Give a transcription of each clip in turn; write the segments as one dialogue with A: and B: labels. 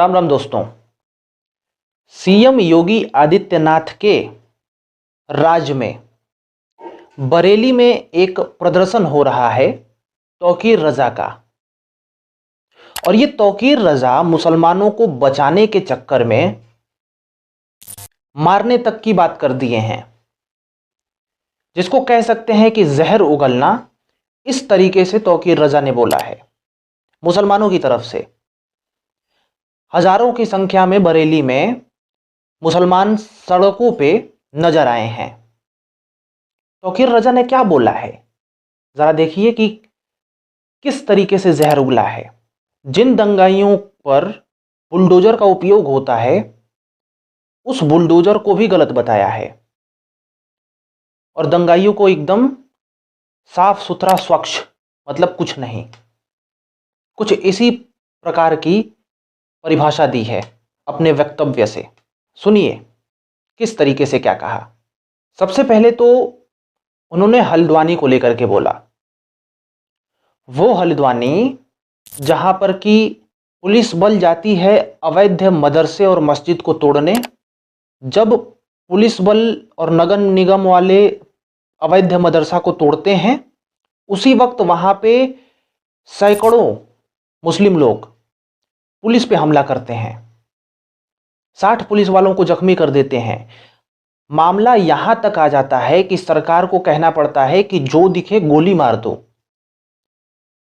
A: राम राम दोस्तों। सीएम योगी आदित्यनाथ के राज्य में बरेली में एक प्रदर्शन हो रहा है तौकीर रजा का। और ये तौकीर रजा मुसलमानों को बचाने के चक्कर में मारने तक की बात कर दिए हैं, जिसको कह सकते हैं कि जहर उगलना। इस तरीके से तौकीर रजा ने बोला है मुसलमानों की तरफ से। हजारों की संख्या में बरेली में मुसलमान सड़कों पे नजर आए हैं। तौकीर रजा ने क्या बोला है, जरा देखिए कि किस तरीके से जहर उगला है। जिन दंगाइयों पर बुलडोजर का उपयोग होता है, उस बुलडोजर को भी गलत बताया है और दंगाइयों को एकदम साफ सुथरा स्वच्छ, मतलब कुछ नहीं, कुछ इसी प्रकार की परिभाषा दी है अपने वक्तव्य से। सुनिए किस तरीके से क्या कहा। सबसे पहले तो उन्होंने हल्द्वानी को लेकर के बोला, वो हल्द्वानी जहां पर कि पुलिस बल जाती है अवैध मदरसे और मस्जिद को तोड़ने। जब पुलिस बल और नगर निगम वाले अवैध मदरसा को तोड़ते हैं, उसी वक्त वहां पे सैकड़ों मुस्लिम लोग पुलिस पे हमला करते हैं, 60 पुलिस वालों को जख्मी कर देते हैं। मामला यहां तक आ जाता है कि सरकार को कहना पड़ता है कि जो दिखे गोली मार दो,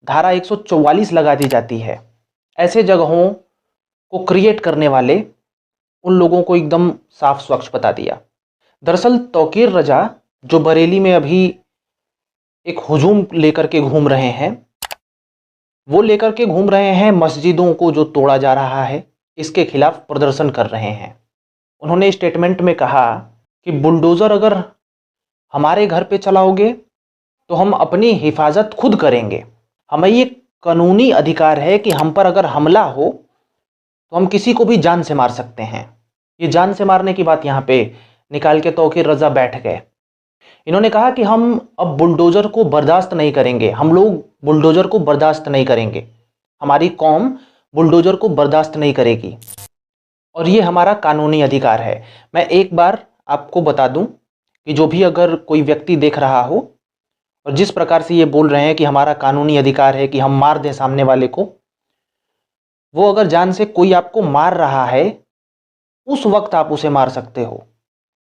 A: धारा 144 लगा दी जाती है। ऐसे जगहों को क्रिएट करने वाले उन लोगों को एकदम साफ स्वच्छ बता दिया। दरअसल तौकीर रजा जो बरेली में अभी एक हुजूम लेकर के घूम रहे हैं, वो लेकर के घूम रहे हैं मस्जिदों को जो तोड़ा जा रहा है, इसके खिलाफ प्रदर्शन कर रहे हैं। उन्होंने स्टेटमेंट में कहा कि बुलडोजर अगर हमारे घर पे चलाओगे तो हम अपनी हिफाजत खुद करेंगे। हमें ये कानूनी अधिकार है कि हम पर अगर हमला हो तो हम किसी को भी जान से मार सकते हैं। ये जान से मारने की बात यहाँ पे निकाल के तौकीर रजा बैठ गए। इन्होंने कहा कि हम अब बुलडोजर को बर्दाश्त नहीं करेंगे, हम लोग बुलडोजर को बर्दाश्त नहीं करेंगे, हमारी कौम बुलडोजर को बर्दाश्त नहीं करेगी और ये हमारा कानूनी अधिकार है। मैं एक बार आपको बता दूं कि जो भी अगर कोई व्यक्ति देख रहा हो और जिस प्रकार से ये बोल रहे हैं कि हमारा कानूनी अधिकार है कि हम मार दें सामने वाले को, वो अगर जान से कोई आपको मार रहा है, उस वक्त आप उसे मार सकते हो।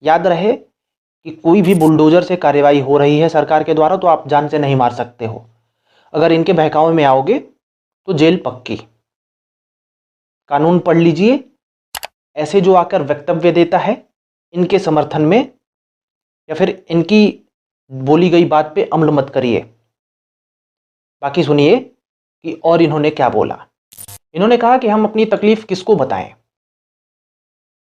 A: याद रहे कि कोई भी बुलडोजर से कार्यवाही हो रही है सरकार के द्वारा तो आप जान से नहीं मार सकते हो। अगर इनके बहकावे में आओगे तो जेल पक्की। कानून पढ़ लीजिए। ऐसे जो आकर वक्तव्य देता है, इनके समर्थन में या फिर इनकी बोली गई बात पे अमल मत करिए। बाकी सुनिए कि और इन्होंने क्या बोला। इन्होंने कहा कि हम अपनी तकलीफ किसको बताएं,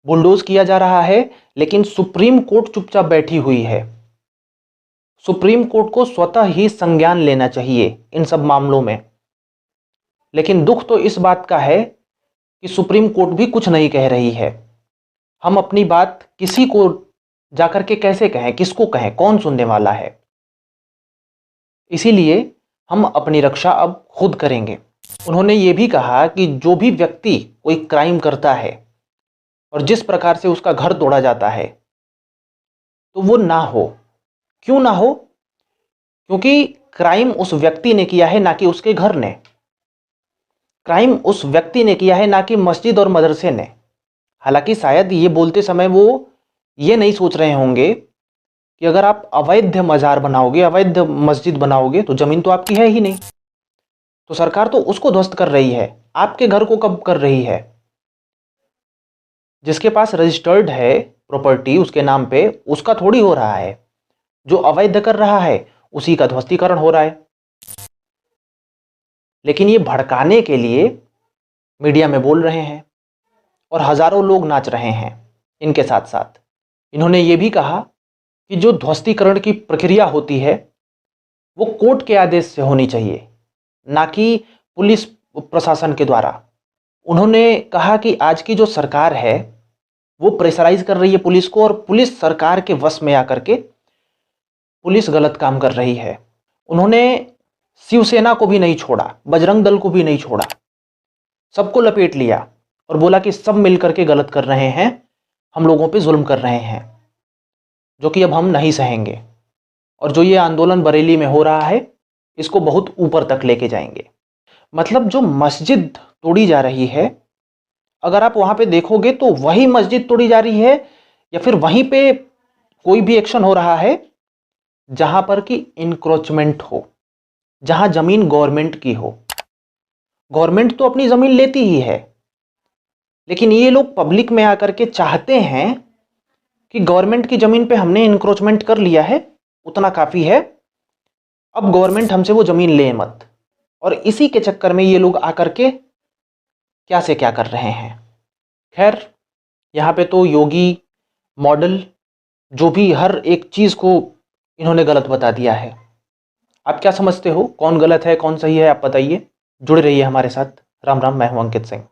A: बुलडोज किया जा रहा है लेकिन सुप्रीम कोर्ट चुपचाप बैठी हुई है। सुप्रीम कोर्ट को स्वतः ही संज्ञान लेना चाहिए इन सब मामलों में। लेकिन दुख तो इस बात का है कि सुप्रीम कोर्ट भी कुछ नहीं कह रही है। हम अपनी बात किसी को जाकर के कैसे कहें, किसको कहें, कौन सुनने वाला है। इसीलिए हम अपनी रक्षा अब खुद करेंगे। उन्होंने ये भी कहा कि जो भी व्यक्ति कोई क्राइम करता है और जिस प्रकार से उसका घर तोड़ा जाता है, तो वो ना हो। क्यों ना हो? क्योंकि क्राइम उस व्यक्ति ने किया है, ना कि उसके घर ने। क्राइम उस व्यक्ति ने किया है, ना कि मस्जिद और मदरसे ने। हालांकि शायद ये बोलते समय वो ये नहीं सोच रहे होंगे कि अगर आप अवैध मजार बनाओगे, अवैध मस्जिद बनाओगे, तो जमीन तो आपकी है ही नहीं, तो सरकार तो उसको ध्वस्त कर रही है। आपके घर को कब कर रही है? जिसके पास रजिस्टर्ड है प्रॉपर्टी उसके नाम पे, उसका थोड़ी हो रहा है। जो अवैध कर रहा है उसी का ध्वस्तीकरण हो रहा है। लेकिन ये भड़काने के लिए मीडिया में बोल रहे हैं और हजारों लोग नाच रहे हैं इनके साथ साथ। इन्होंने ये भी कहा कि जो ध्वस्तीकरण की प्रक्रिया होती है वो कोर्ट के आदेश से होनी चाहिए, ना कि पुलिस प्रशासन के द्वारा। उन्होंने कहा कि आज की जो सरकार है वो प्रेशराइज कर रही है पुलिस को, और पुलिस सरकार के वश में आकर के पुलिस गलत काम कर रही है। उन्होंने शिवसेना को भी नहीं छोड़ा, बजरंग दल को भी नहीं छोड़ा, सबको लपेट लिया और बोला कि सब मिलकर के गलत कर रहे हैं, हम लोगों पे जुल्म कर रहे हैं, जो कि अब हम नहीं सहेंगे, और जो ये आंदोलन बरेली में हो रहा है इसको बहुत ऊपर तक लेके जाएंगे। मतलब जो मस्जिद तोड़ी जा रही है, अगर आप वहां पे देखोगे तो वही मस्जिद तोड़ी जा रही है या फिर वहीं पे कोई भी एक्शन हो रहा है जहां पर कि इंक्रोचमेंट हो, जहां जमीन गवर्नमेंट की हो। गवर्नमेंट तो अपनी जमीन लेती ही है, लेकिन ये लोग पब्लिक में आकर के चाहते हैं कि गवर्नमेंट की जमीन पे हमने इंक्रोचमेंट कर लिया है, उतना काफी है, अब गवर्नमेंट हमसे वो जमीन ले मत। और इसी के चक्कर में ये लोग आकर के क्या से क्या कर रहे हैं। खैर, यहाँ पे तो योगी मॉडल जो भी हर एक चीज को इन्होंने गलत बता दिया है। आप क्या समझते हो, कौन गलत है कौन सही है, आप बताइए। जुड़े रहिए हमारे साथ। राम राम, मैं हूं अंकित सिंह।